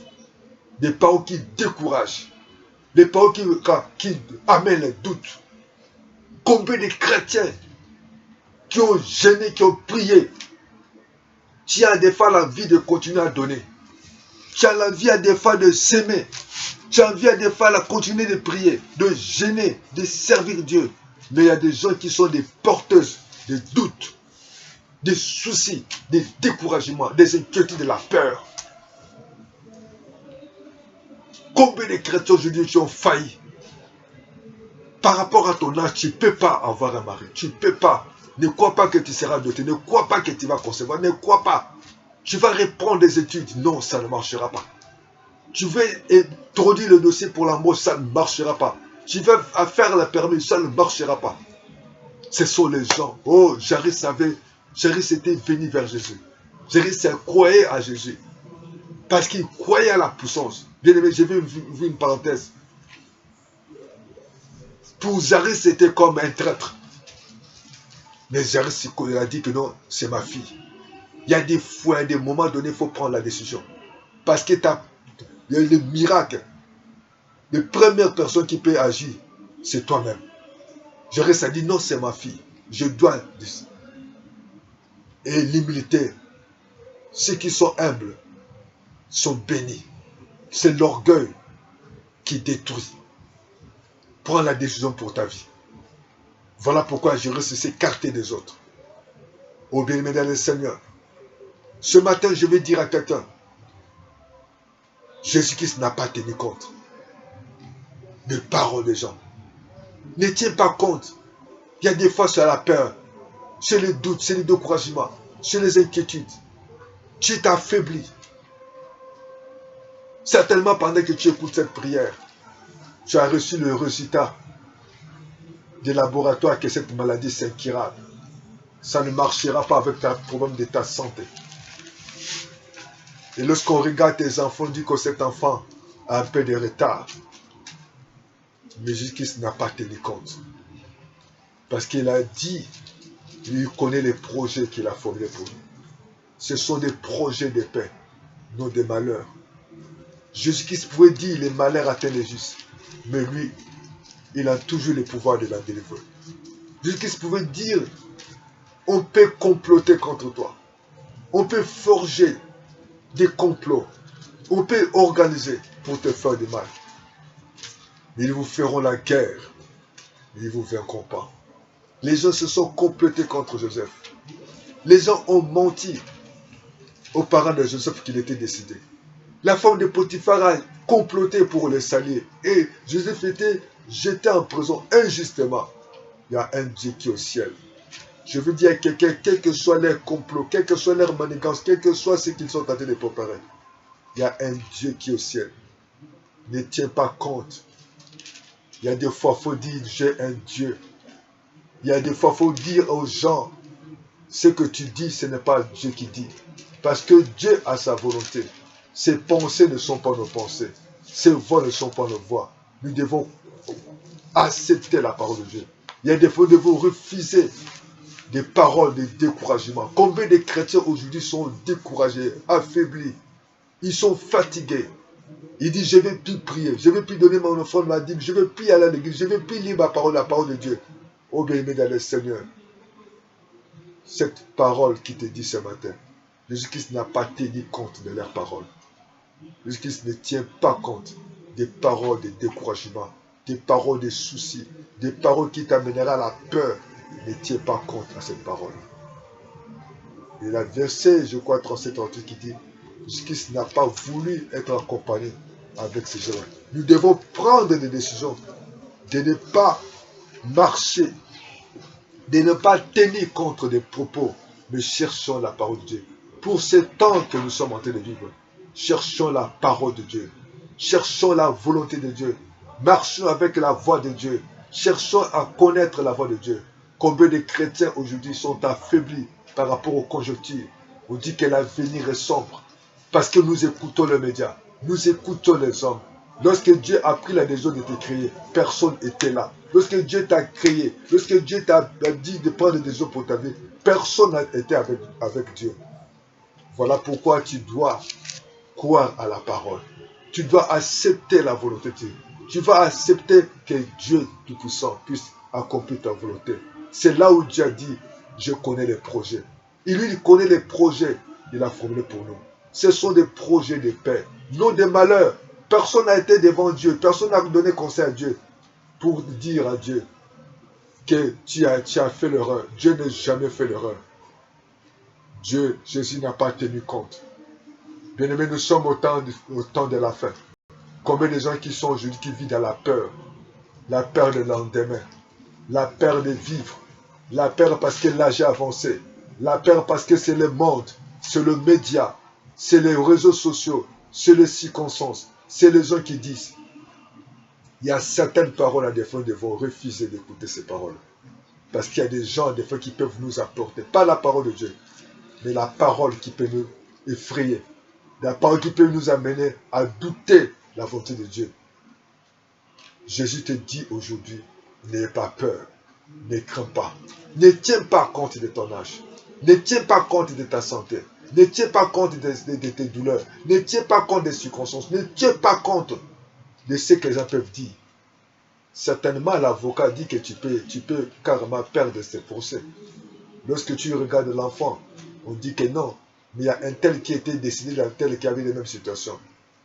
des paroles qui découragent, des paroles qui amènent les doutes. Combien de chrétiens qui ont gêné, qui ont prié, tu as des fois l'envie de continuer à donner. Tu as l'envie à des fois de s'aimer. Tu as envie à des fois de continuer de prier, de gêner, de servir Dieu. Mais il y a des gens qui sont des porteuses de doutes, des soucis, des découragements, des inquiétudes, de la peur. Combien de chrétiens aujourd'hui qui ont failli? Par rapport à ton âge, tu ne peux pas avoir un mari. Tu ne peux pas. Ne crois pas que tu seras doté. Ne crois pas que tu vas concevoir. Ne crois pas. Tu vas reprendre des études. Non, ça ne marchera pas. Tu veux introduire le dossier pour l'amour, ça ne marchera pas. Tu veux faire la permis, ça ne marchera pas. Ce sont les gens. Oh, Jairus était venu vers Jésus. Jairus croyait à Jésus. Parce qu'il croyait à la puissance. Bien aimé, j'ai vu une parenthèse. Pour Jairus, c'était comme un traître. Mais Jairus, il a dit que non, c'est ma fille. Il y a des fois, à des moments donnés, il faut prendre la décision. Parce que il y a le miracle. La première personne qui peut agir, c'est toi-même. Jairus a dit non, c'est ma fille. Je dois. Et l'humilité, ceux qui sont humbles sont bénis. C'est l'orgueil qui détruit. Prends la décision pour ta vie. Voilà pourquoi Jairus s'est écarté des autres. Ô bien-aimé dans le Seigneur, ce matin, je vais dire à quelqu'un, Jésus-Christ n'a pas tenu compte des paroles des gens. Ne tiens pas compte. Il y a des fois c'est la peur, c'est le doute, c'est le découragement, c'est les inquiétudes. Tu t'affaiblis. Certainement, pendant que tu écoutes cette prière, tu as reçu le résultat des laboratoires que cette maladie c'est incurable. Ça ne marchera pas avec un problème de ta santé. Et lorsqu'on regarde tes enfants, on dit que cet enfant a un peu de retard. Mais Jésus-Christ n'a pas tenu compte. Parce qu'il a dit, il connaît les projets qu'il a formés pour nous. Ce sont des projets de paix, non des malheurs. Jésus-Christ pouvait dire les malheurs atteignent les justes. Mais lui, il a toujours le pouvoir de la délivrer. Jésus-Christ pouvait dire, on peut comploter contre toi. On peut forger des complots. On peut organiser pour te faire du mal. Ils vous feront la guerre. Ils ne vous vaincront pas. Les gens se sont complotés contre Joseph. Les gens ont menti aux parents de Joseph qu'il était décédé. La femme de Potiphar a comploté pour le salir. Et Joseph était jeté en prison injustement. Il y a un Dieu qui est au ciel. Je veux dire à quelqu'un, quel que soit leur complot, quel que soit leur manigance, quel que soit ce qu'ils sont en train de préparer, il y a un Dieu qui est au ciel. Ne tiens pas compte. Il y a des fois, il faut dire, j'ai un Dieu. Il y a des fois, il faut dire aux gens, ce que tu dis, ce n'est pas Dieu qui dit. Parce que Dieu a sa volonté. Ses pensées ne sont pas nos pensées. Ses voix ne sont pas nos voix. Nous devons accepter la parole de Dieu. Il y a des fois, nous devons refuser des paroles de découragement. Combien de chrétiens aujourd'hui sont découragés, affaiblis? Ils sont fatigués. Ils disent, je ne vais plus prier, je ne vais plus donner mon offrande, ma dîme, je ne vais plus aller à l'église, je ne vais plus lire ma parole, la parole de Dieu. Oh bien-aimé dans le Seigneur, cette parole qui te dit ce matin, Jésus-Christ n'a pas tenu compte de leurs paroles. Jésus-Christ ne tient pas compte des paroles de découragement, des paroles de soucis, des paroles qui t'amènera à la peur. Ne tiens pas compte à cette parole. Et la verset, je crois, 37-38 qui dit, Jésus-Christ n'a pas voulu être accompagné avec ces gens-là. Nous devons prendre des décisions de ne pas marcher, de ne pas tenir compte des propos, mais cherchons la parole de Dieu. Pour ce temps que nous sommes en train de vivre, cherchons la parole de Dieu. Cherchons la volonté de Dieu. Marchons avec la voix de Dieu. Cherchons à connaître la voix de Dieu. Combien de chrétiens aujourd'hui sont affaiblis par rapport aux conjonctures? On dit que l'avenir est sombre. Parce que nous écoutons les médias. Nous écoutons les hommes. Lorsque Dieu a pris la décision de te créer, personne n'était là. Lorsque Dieu t'a créé, lorsque Dieu t'a dit de prendre des décisions pour ta vie, personne n'a été avec Dieu. Voilà pourquoi tu dois croire à la parole. Tu dois accepter la volonté de Dieu. Tu vas accepter que Dieu Tout-Puissant puisse accomplir ta volonté. C'est là où Dieu a dit, je connais les projets. Il connaît les projets qu'il a formulés pour nous. Ce sont des projets de paix, non des malheurs. Personne n'a été devant Dieu, personne n'a donné conseil à Dieu pour dire à Dieu que tu as fait l'erreur. Dieu n'a jamais fait l'erreur. Jésus n'a pas tenu compte. Bien-aimés, nous sommes au temps de la fin. Combien de gens qui sont aujourd'hui qui vivent dans la peur de lendemain, la peur de vivre, la peur parce que l'âge est avancé, la peur parce que c'est le monde, c'est le média, c'est les réseaux sociaux, c'est les circonstances, c'est les gens qui disent. Il y a certaines paroles à des fois, nous devons refuser d'écouter ces paroles. Parce qu'il y a des gens, des fois, qui peuvent nous apporter, pas la parole de Dieu, mais la parole qui peut nous effrayer, la parole qui peut nous amener à douter la volonté de Dieu. Jésus te dit aujourd'hui, n'aie pas peur, ne crains pas, ne tiens pas compte de ton âge, ne tiens pas compte de ta santé, ne tiens pas compte de tes douleurs, ne tiens pas compte des circonstances, ne tiens pas compte de ce que les gens peuvent dire. Certainement, l'avocat dit que tu peux carrément perdre tes procès. Lorsque tu regardes l'enfant, on dit que non, mais il y a un tel qui était décédé, un tel qui avait les mêmes situations.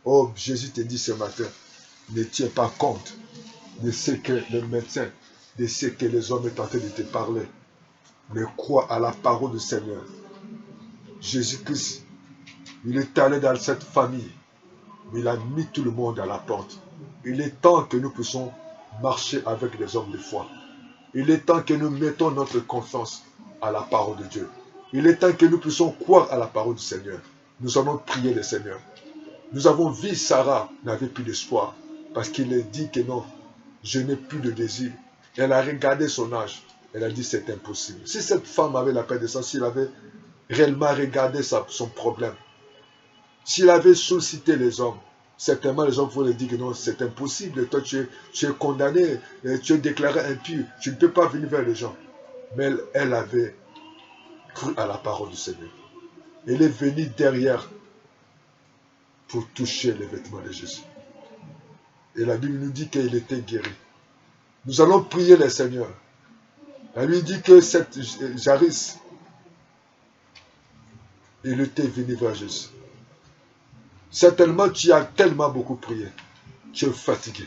Oh, Jésus te dit ce matin, ne tiens pas compte de ce que le médecin, de ce que les hommes sont en train de te parler, mais crois à la parole du Seigneur. Jésus-Christ, il est allé dans cette famille, mais il a mis tout le monde à la porte. Il est temps que nous puissions marcher avec les hommes de foi. Il est temps que nous mettons notre confiance à la parole de Dieu. Il est temps que nous puissions croire à la parole du Seigneur. Nous allons prier le Seigneur. Nous avons vu Sarah n'avait plus d'espoir parce qu'il a dit que non, je n'ai plus de désir. Elle a regardé son âge. Elle a dit c'est impossible. Si cette femme avait la paix de sang, s'il avait réellement regardé son problème, s'il avait sollicité les hommes, certainement les hommes vont dire que non, c'est impossible. Toi, tu es condamné, tu es déclaré impur. Tu ne peux pas venir vers les gens. Mais elle avait cru à la parole du Seigneur. Elle est venue derrière pour toucher les vêtements de Jésus. Et la Bible nous dit qu'il était guéri. Nous allons prier le Seigneur. Elle lui dit que cette Jairus, il était venu vers Jésus. Certainement, tu as tellement beaucoup prié. Tu es fatigué.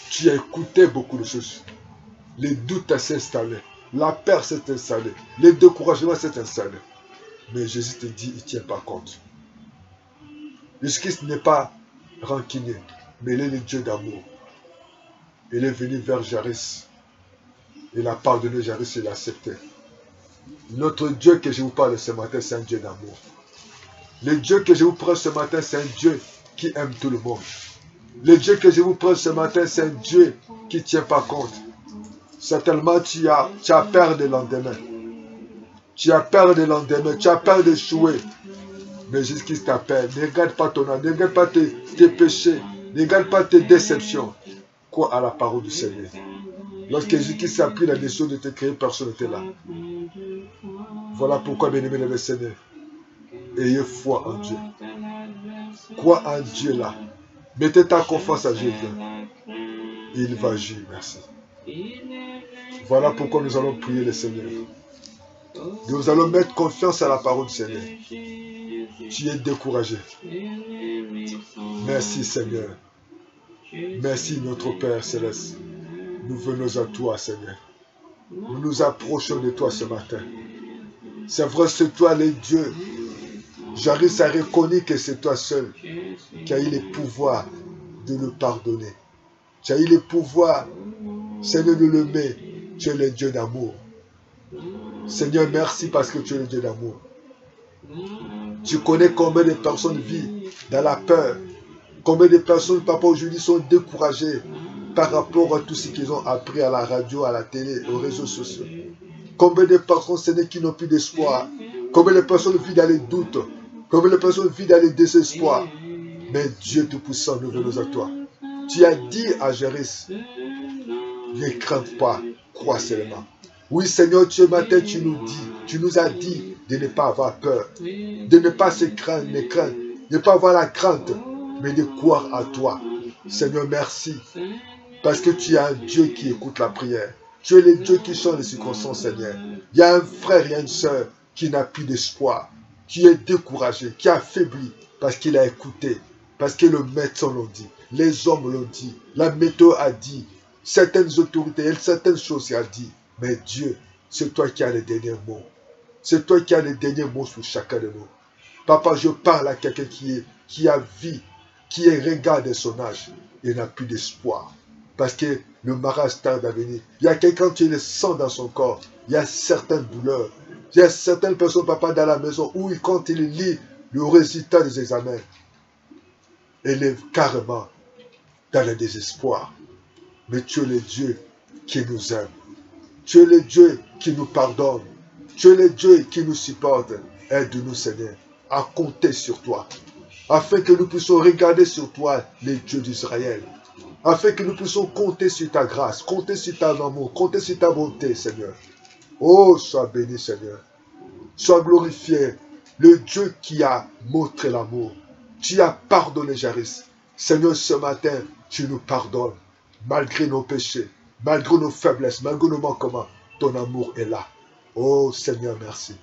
Tu as écouté beaucoup de choses. Les doutes s'est installé. La peur s'est installée. Le découragement s'est installé. Mais Jésus te dit, il ne tient pas compte. Jésus-Christ n'est pas rancunier, mais il est le Dieu d'amour. Il est venu vers Jairus. Il a pardonné Jairus, il l'a accepté. Notre Dieu que je vous parle ce matin, c'est un Dieu d'amour. Le Dieu que je vous prends ce matin, c'est un Dieu qui aime tout le monde. Le Dieu que je vous prends ce matin, c'est un Dieu qui ne tient pas compte. Certainement, tu as peur de lendemain. Tu as peur de lendemain. Tu as peur d'échouer. Mais Jésus-Christ t'appelle. Ne regarde pas ton âme. Ne regarde pas tes péchés. Ne regarde pas tes déceptions. Crois à la parole du Seigneur. Lorsque Jésus-Christ a pris la décision de te créer, personne n'était là. Voilà pourquoi, bien-aimé dans le Seigneur, ayez foi en Dieu. Crois en Dieu là. Mettez ta confiance à Jésus. Il va agir. Merci. Voilà pourquoi nous allons prier le Seigneur. Nous allons mettre confiance à la parole du Seigneur. Tu es découragé. Merci Seigneur. Merci notre Père Céleste. Nous venons à toi Seigneur. Nous nous approchons de toi ce matin. C'est vrai, c'est toi le Dieu. Jairus a reconnu que c'est toi seul qui as eu le pouvoir de le pardonner. Tu as eu le pouvoir, Seigneur, de l'aimer. Tu es le Dieu d'amour. Seigneur, merci parce que tu es le Dieu d'amour. Tu connais combien de personnes vivent dans la peur. Combien de personnes, papa, aujourd'hui sont découragées par rapport à tout ce qu'ils ont appris à la radio, à la télé, aux réseaux sociaux. Combien de personnes, Seigneur, qui n'ont plus d'espoir. Combien de personnes vivent dans les doutes. Combien de personnes vivent dans les désespoirs. Mais Dieu Tout-Puissant, nous venons à toi. Tu as dit à Jairus, ne crains pas, crois seulement. Oui, Seigneur, ce matin, tu nous as dit de ne pas avoir peur, de ne pas se craindre, de ne pas avoir la crainte, mais de croire à toi. Seigneur, merci, parce que tu es un Dieu qui écoute la prière. Tu es le Dieu qui change les circonstances, Seigneur. Il y a un frère, il y a une sœur qui n'a plus d'espoir, qui est découragé, qui a faibli, parce qu'il a écouté, parce que le médecin l'a dit, les hommes l'ont dit, la météo a dit, certaines autorités, certaines choses a dit. Mais Dieu, c'est toi qui as les derniers mots. C'est toi qui as les derniers mots sur chacun de nous. Papa, je parle à quelqu'un qui a vie, qui regarde son âge et n'a plus d'espoir. Parce que le mariage tarde à venir. Il y a quelqu'un qui le sent dans son corps. Il y a certaines douleurs. Il y a certaines personnes, papa, dans la maison où quand il lit le résultat des examens, elle est carrément dans le désespoir. Mais tu es le Dieu qui nous aime. Tu es le Dieu qui nous pardonne. Tu es le Dieu qui nous supporte. Aide-nous, Seigneur, à compter sur toi. Afin que nous puissions regarder sur toi, les dieux d'Israël. Afin que nous puissions compter sur ta grâce, compter sur ta amour, compter sur ta bonté, Seigneur. Oh, sois béni, Seigneur. Sois glorifié. Le Dieu qui a montré l'amour. Tu as pardonné, Jairus. Seigneur, ce matin, tu nous pardonnes. Malgré nos péchés. Malgré nos faiblesses, malgré nos manquements, ton amour est là. Oh Seigneur, merci.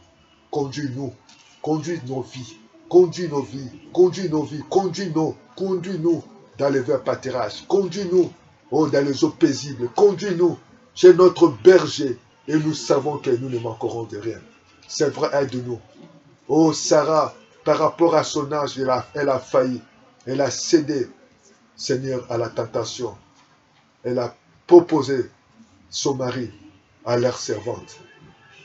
Conduis-nous, conduis nos vies, conduis nos vies, conduis nos vies, conduis-nous dans les verts pâtirages, conduis-nous dans les eaux paisibles, conduis-nous chez notre berger et nous savons que nous ne manquerons de rien. C'est vrai, aide-nous. Oh Sarah, par rapport à son âge, elle a failli, elle a cédé, Seigneur, à la tentation. Elle a proposé son mari à leur servante.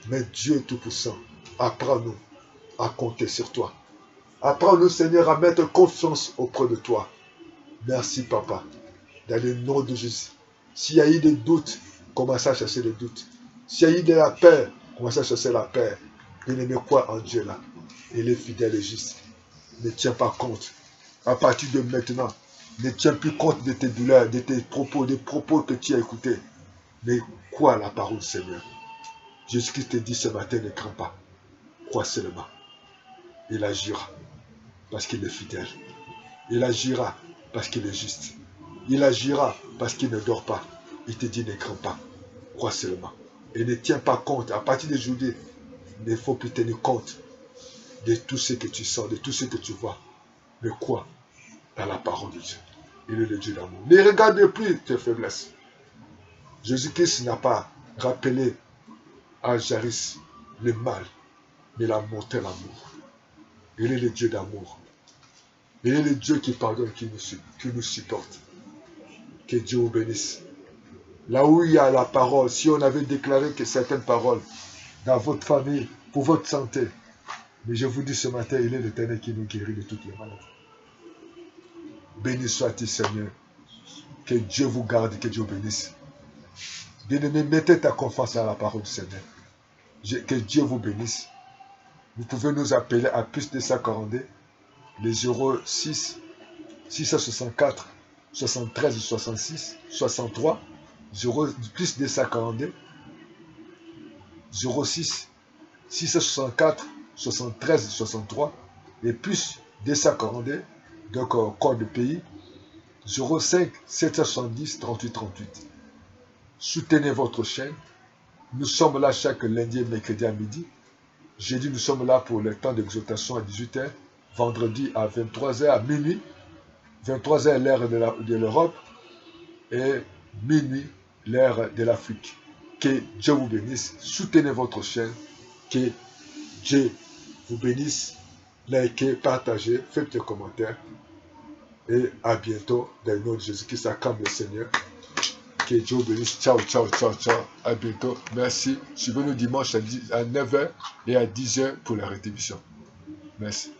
Mais Dieu Tout-Puissant, apprends-nous à compter sur toi. Apprends-nous, Seigneur, à mettre confiance auprès de toi. Merci, Papa. Dans le nom de Jésus. S'il y a eu des doutes, commence à chercher les doutes. S'il y a eu de la paix, commence à chercher la paix. Bien-aimé, quoi en Dieu là? Il est fidèle et juste. Ne tiens pas compte. À partir de maintenant, ne tiens plus compte de tes douleurs, de tes propos, des propos que tu as écoutés. Mais crois la parole, Seigneur. Jésus-Christ te dit ce matin, ne crains pas. Crois seulement. Il agira parce qu'il est fidèle. Il agira parce qu'il est juste. Il agira parce qu'il ne dort pas. Il te dit ne crains pas. Crois seulement. Et ne tiens pas compte. À partir d'aujourd'hui, il ne faut plus tenir compte de tout ce que tu sens, de tout ce que tu vois. Mais crois dans la parole de Dieu. Il est le Dieu d'amour. Ne regarde plus tes faiblesses. Jésus-Christ n'a pas rappelé à Jairus le mal, mais il a montré l'amour. Il est le Dieu d'amour. Il est le Dieu qui pardonne, qui nous supporte. Que Dieu vous bénisse. Là où il y a la parole, si on avait déclaré que certaines paroles dans votre famille, pour votre santé, mais je vous dis ce matin, il est l'Éternel qui nous guérit de toutes les maladies. Béni soit-il, Seigneur. Que Dieu vous garde, que Dieu vous bénisse. Bien-aimé, mettez ta confiance à la parole du Seigneur. Que Dieu vous bénisse. Vous pouvez nous appeler à plus de 142, les 06 664 73 66 63, plus de 142, 06 664 73 63 et plus 242, donc code de pays 05 770 38 38. Soutenez votre chaîne. Nous sommes là chaque lundi et mercredi à midi. Jeudi, nous sommes là pour le temps d'exhortation à 18h. Vendredi à 23h à minuit. 23h l'heure de l'Europe et minuit l'heure de l'Afrique. Que Dieu vous bénisse. Soutenez votre chaîne. Que Dieu vous bénisse. Likez, partagez, faites des commentaires. Et à bientôt dans le nom de Jésus-Christ. Acclame le Seigneur. Que Dieu vous bénisse. Ciao, ciao, ciao, ciao. À bientôt. Merci. Suivez-nous dimanche à 9h et à 10h pour la rétribution. Merci.